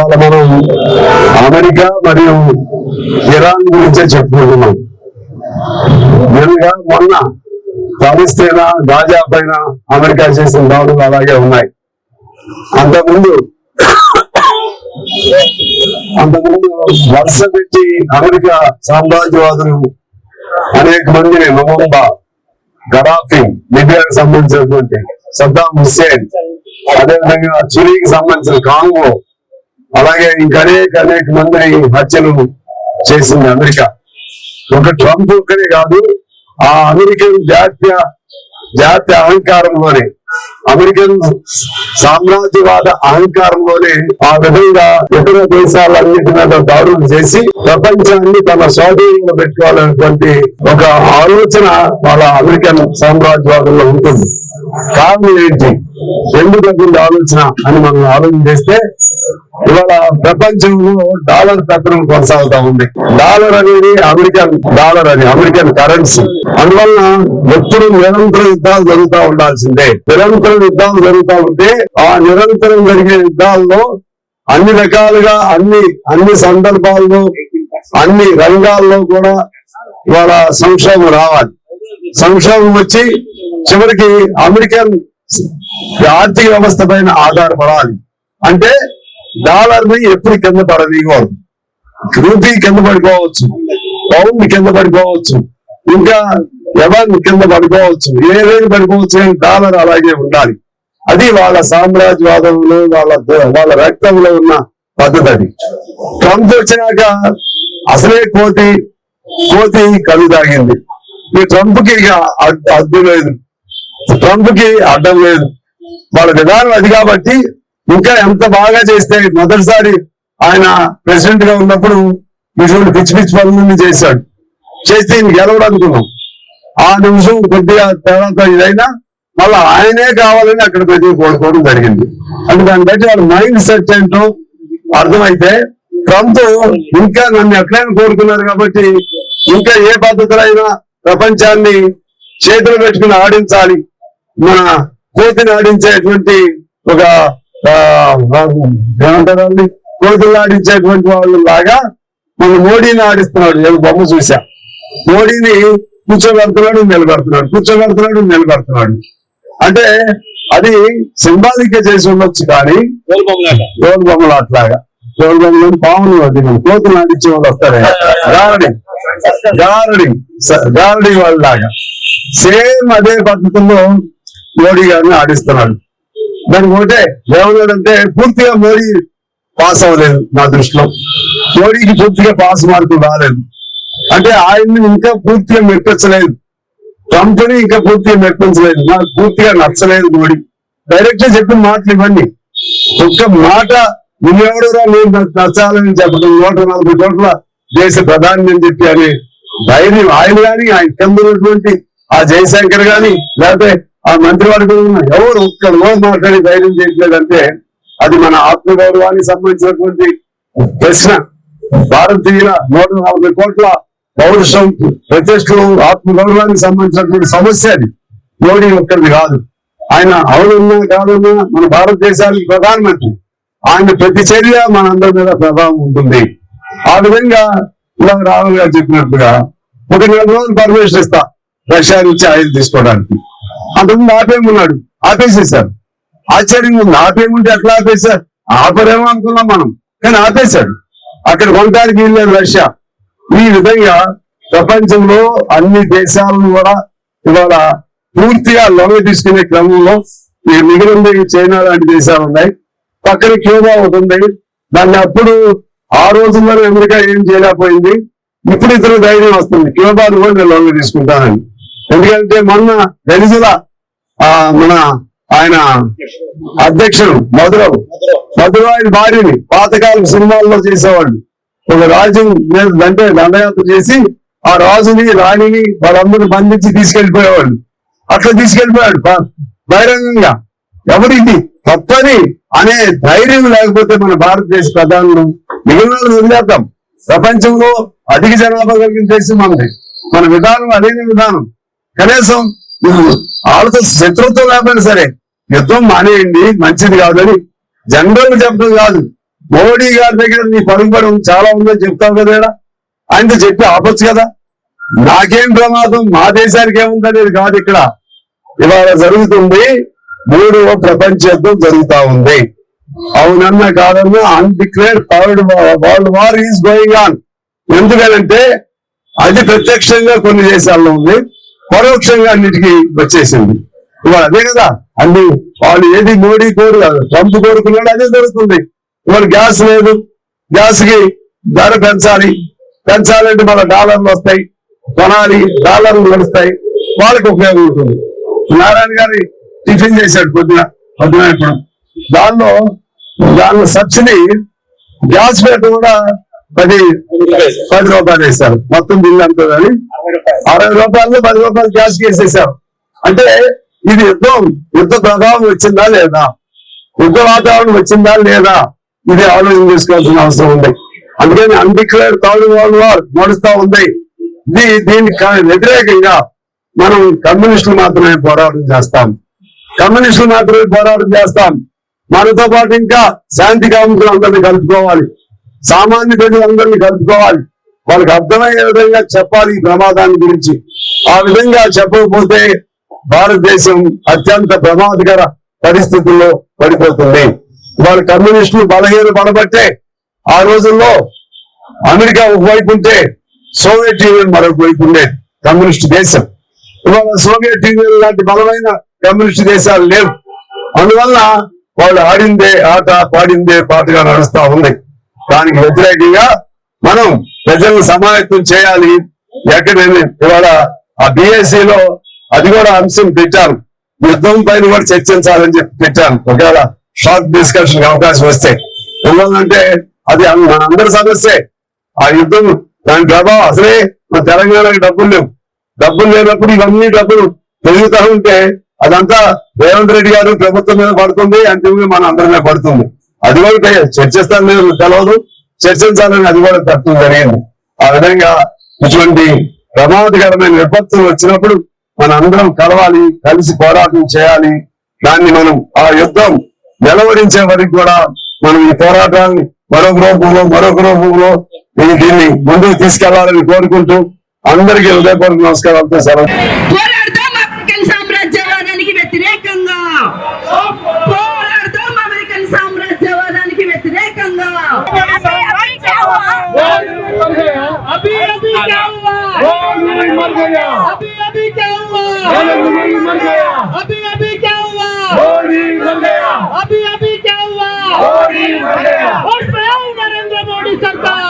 ఇవాళ మనం అమెరికా మరియు ఇరాన్ గురించే చెప్పుకుంటున్నాం. మొన్న పాలస్తీనా గాజా పైన అమెరికా చేసిన దాడులు అలాగే ఉన్నాయి. అంతకుముందు వరుస పెట్టి అమెరికా సామ్రాజ్యవాదులు అనేక మందిని మొహమ్మా గడాఫీ, లిబియాకి సంబంధించినటువంటి సద్దాం హుస్సేన్, అదేవిధంగా చిలీకి సంబంధించిన కాంగో, అలాగే ఇంకా అనేక మందిని హత్యలు చేసింది అమెరికా. ఒక ట్రంప్ ఒక్కనే కాదు, ఆ అమెరికన్ జాతీయ అహంకారంలోనే, అమెరికన్ సామ్రాజ్యవాద అహంకారంలోనే ఆ విధంగా ఇతర దేశాలన్నిటి మీద దాడులు చేసి ప్రపంచాన్ని తన స్వాధీనంలో పెట్టుకోవాలనేటువంటి ఒక ఆలోచన వాళ్ళ అమెరికన్ సామ్రాజ్యవాదంలో ఉంటుంది. కారణం ఏంటి, ఎందుకు ఆలోచన అని మనం ఆలోచన చేస్తే, ఇవాళ ప్రపంచంలో డాలర్ పెత్తనం కొనసాగుతా ఉంది. డాలర్ అనేది అమెరికన్ కరెన్సీ. అందువల్ల ఎప్పుడు నిరంతరం యుద్ధాలు జరుగుతూ ఉండాల్సిందే. నిరంతరం యుద్ధాలు జరుగుతూ ఉంటే ఆ నిరంతరం జరిగే యుద్ధాల్లో అన్ని రకాలుగా అన్ని సందర్భాల్లో అన్ని రంగాల్లో కూడా ఇవాళ సంక్షోభం రావాలి. సంక్షోభం వచ్చి చివరికి అమెరికన్ ఆర్థిక వ్యవస్థ పైన ఆధారపడాలి. అంటే డాలర్ ని ఎప్పుడు కింద పడదీయకూడదు. రూపీ కింద పడిపోవచ్చు, పౌండ్ కింద పడిపోవచ్చు, ఇంకా ఎవరిని కింద పడిపోవచ్చు, ఏదైనా పడిపోవచ్చు, కానీ డాలర్ అలాగే ఉండాలి. అది వాళ్ళ సామ్రాజ్యవాదంలో వాళ్ళ రక్తంలో ఉన్న పద్ధతి. అది ట్రంప్ వచ్చినాక అసలే కోతి కళ్ళు తాగింది. ఈ ట్రంప్ కి ఇక అడ్డు లేదు, ట్రంప్ కి అడ్డం లేదు. వాళ్ళ విధానం అది. కాబట్టి ఇంకా ఎంత బాగా చేస్తే, మొదటిసారి ఆయన ప్రెసిడెంట్ గా ఉన్నప్పుడు ఇటువంటి పిచ్చి పనులన్నీ చేశాడు. చేస్తే ఈయన గెలవడనుకున్నాం. ఆ నిమిషం కొద్దిగా తేడాతో ఇదైనా మళ్ళీ ఆయనే కావాలని అక్కడ ప్రతి కోరుకోవడం జరిగింది. అంటే దాన్ని బట్టి వాళ్ళ మైండ్ సెట్ ఏంటో అర్థమైతే, ట్రంప్ ఇంకా నన్ను ఎట్లయినా కోరుకున్నారు కాబట్టి ఇంకా ఏ పద్ధతులైనా ప్రపంచాన్ని చేతులు పెట్టుకుని ఆడించాలి, మన కోతిని ఆడించేటువంటి ఒక ఏమంటారు, కోతులు ఆడించేటువంటి వాళ్ళు లాగా మన మోడీని ఆడిస్తున్నాడు. ఏదో బొమ్మ చూసా, మోడీని కూర్చోబెడుతున్నాడు నిలబెడుతున్నాడు. అంటే అది సింబాలిక్ గా చేసి ఉండొచ్చు, కానీ గోల్ బొమ్మలు అట్లాగా గోల్ బొమ్మలు పాములు అది కోతులు ఆడించే వాళ్ళు వస్తారే, గారడి వాళ్ళ లాగా సేమ్ అదే పద్ధతుల్లో మోడీ గారిని ఆడిస్తున్నాడు. దానికి ఒకటే ఏమన్నాడంటే, పూర్తిగా మోడీ పాస్ అవ్వలేదు నా దృష్టిలో. మోడీకి పూర్తిగా పాస్ మార్కులు రాలేదు. అంటే ఆయన్ని ఇంకా పూర్తిగా మెప్పించలేదు, ట్రంప్ ని ఇంకా పూర్తిగా మెప్పించలేదు. నాకు పూర్తిగా నచ్చలేదు మోడీ. డైరెక్ట్ గా చెప్పిన మాటలు ఇవన్నీ. ఒక్క మాట నువ్వెవడరా నేను నచ్చాలని చెప్పడం, 140 కోట్ల దేశ ప్రధాని అని చెప్పి అనే ధైర్యం ఆయన కానీ, ఆయన కింద ఉన్నటువంటి ఆ జయశంకర్ గాని, లేకపోతే ఆ మంత్రివర్గం ఎవరు ఒక్క రోజు మాట్లాడి ధైర్యం చేయట్లేదంటే అది మన ఆత్మగౌరవానికి సంబంధించినటువంటి ప్రశ్న. భారతీయుల 140 కోట్ల పౌరుషం, ప్రతిష్టలు, ఆత్మగౌరవానికి సంబంధించినటువంటి సమస్య అది. మోడీ ఒక్కరిది కాదు. ఆయన అవునున్నా కాదన్నా మన భారతదేశానికి ప్రధానమంత్రి. ఆయన ప్రతి చర్య మనందరి మీద ప్రభావం ఉంటుంది. ఆ విధంగా ఇలా రాహుల్ గారు చెప్పినట్టుగా ఒక 4 రోజులు పర్మిషన్ ఇస్తా రష్యా నుంచి ఆయిల్ తీసుకోవడానికి. అంతకుముందు ఆపేయమన్నాడు, ఆపేసేశారు. ఆశ్చర్యంగా ఉంది, ఆపేయమంటే ఎట్లా ఆపేశారు? ఆపరేమో అనుకున్నాం మనం, కానీ ఆపేశాడు. అక్కడ కొనడానికి వీల్లేదు రష్యా. ఈ విధంగా ప్రపంచంలో అన్ని దేశాలను కూడా ఇవాళ పూర్తిగా లొంగ తీసుకునే క్రమంలో ఈ మిగిలింది చైనా లాంటి దేశాలు ఉన్నాయి, పక్కన క్యూబా ఒకటి ఉంది. దాన్ని అప్పుడు ఆ రోజుల్లో అమెరికా ఏం చేయలేకపోయింది. ఇప్పుడు ఇతర ధైర్యం వస్తుంది, క్యూబాను కూడా నేను లొంగ తీసుకుంటానని. ఎందుకంటే మొన్న వెనిజులా మన ఆయన అధ్యక్షుడు మధురో ఆయన భార్యని పాతకాలం సినిమాల్లో చేసేవాళ్ళు. ఒక రాజు అంటే దండయాత్ర చేసి ఆ రాజుని రాణిని వాళ్ళందరూ బంధించి తీసుకెళ్లిపోయేవాళ్ళు. అట్లా తీసుకెళ్లిపోయాడు బహిరంగంగా. ఎవరిది తప్పని అనే ధైర్యం లేకపోతే మన భారతదేశ ప్రధానులు మిగిలిన వదిలేద్దాం. ప్రపంచంలో అధిక జనాభా కలిగిన దేశం మనది. మన విధానం అదే విధానం. కనీసం వాళ్ళతో శత్రుత్వం లేకపోయినా సరే యుద్ధం మానేయండి, మంచిది కాదని జనరల్ చెప్పడం కాదు, మోడీ గారి దగ్గర నీ పరుగుబడి చాలా ఉందని చెప్తావు కదా, ఆయనతో చెప్పి ఆపొచ్చు కదా. నాకేం ప్రమాదం, మా దేశానికి ఏముందనేది కాదు ఇక్కడ. ఇవాళ జరుగుతుంది 3వ ప్రపంచ యుద్ధం జరుగుతా ఉంది. అవునన్నా కాదన్నా undeclared third world war is going on. ఎందుకనంటే అది ప్రత్యక్షంగా కొన్ని దేశాల్లో ఉంది, పరోక్షంగా అన్నిటికీ వచ్చేసింది. ఇవాళ అదే కదా అన్ని వాళ్ళు ఏది మోడీ కోరు ట్రంప్ కోరుకున్నాడు అదే జరుగుతుంది. ఇవాళ గ్యాస్ లేదు, గ్యాస్ కి ధర పెంచాలంటే మన డాలర్లు వస్తాయి, కొనాలి, డాలర్లు నడుస్తాయి, వాళ్ళకి ఉపయోగం ఉంటుంది. నారాయణ గారి టిఫిన్ చేశాడు పొద్దున ఇప్పుడు దానిలో సబ్సిడీ గ్యాస్ రేట్ కూడా 10 రూపాయలు వేశారు. మొత్తం బిల్లు అంతా 60 రూపాయలు 10 రూపాయలు గ్యాస్ వేసేసారు. అంటే ఇది యుద్ధ ప్రభావం వచ్చిందా లేదా, యుద్ధ వాతావరణం వచ్చిందా లేదా, ఇది ఆలోచన చేసుకోవాల్సిన అవసరం ఉంది. అందుకని అన్డిక్లేర్డ్ థర్డ్ వరల్డ్ వార్ నడుస్తా ఉంది. దీనికి వ్యతిరేకంగా మనం కమ్యూనిస్టులు మాత్రమే పోరాటం చేస్తాం. మనతో పాటు ఇంకా శాంతి కాముకులు అందరినీ కలుపుకోవాలి, సామాన్య ప్రజలందరినీ కలుపుకోవాలి, వాళ్ళకి అర్థమయ్యే విధంగా చెప్పాలి ఈ ప్రమాదాన్ని గురించి. ఆ విధంగా చెప్పకపోతే భారతదేశం అత్యంత ప్రమాదకర పరిస్థితుల్లో పడిపోతుంది. వాళ్ళ కమ్యూనిస్టులు బలహీన పడబట్టే ఆ రోజుల్లో అమెరికా ఒకవైపు ఉంటే సోవియట్ యూనియన్ మరొక వైపు ఉండేది కమ్యూనిస్ట్ దేశం. ఇవాళ సోవియట్ యూనియన్ లాంటి బలమైన కమ్యూనిస్ట్ దేశాలు లేవు. అందువల్ల వాళ్ళు ఆడిందే ఆట పాడిందే పాటగా నడుస్తా ఉంది. దానికి వ్యతిరేకంగా మనం ప్రజలను సమాయత్తం చేయాలి. ఎక్కడైనా ఇవాళ ఆ BSc అది కూడా అంశం పెట్టాను, యుద్ధం పైన కూడా చర్చించాలని చెప్పి పెట్టాను. ఒకవేళ షార్ట్ డిస్కషన్ అవకాశం వస్తే, ఎందుకంటే అది మన అందరి సమస్యే. ఆ యుద్ధం దాని ప్రభావం అసలే మన తెలంగాణకి డబ్బులు లేనప్పుడు ఇవన్నీ డబ్బులు పెరుగుతూ ఉంటే అదంతా రేవంత్ రెడ్డి గారు ప్రభుత్వం మీద పడుతుంది, అంతిమంగా మన అందరి మీద పడుతుంది. అది కూడా చర్చిస్తాను తెలవదు, చర్చించాలని అది కూడా పెట్టడం జరిగింది. ఆ విధంగా ఇటువంటి ప్రమాదకరమైన విపత్తులు వచ్చినప్పుడు మన అందరం కలవాలి, కలిసి పోరాటం చేయాలి. దాన్ని మనం ఆ యుద్ధం నిలవరించే వరకు కూడా మనం ఈ పోరాటాన్ని మరొక రూపంలో దీన్ని ముందుకు తీసుకెళ్లాలని కోరుకుంటూ అందరికీ హృదయపూర్వక నమస్కారాలతో సెలవు. సామ్రాజ్యవాదానికి వ్యతిరేకంగా పోరాడతాం, అమెరికన్ సామ్రాజ్యవాదానికి వ్యతిరేకంగా. नरेंद्र मोदी सरकार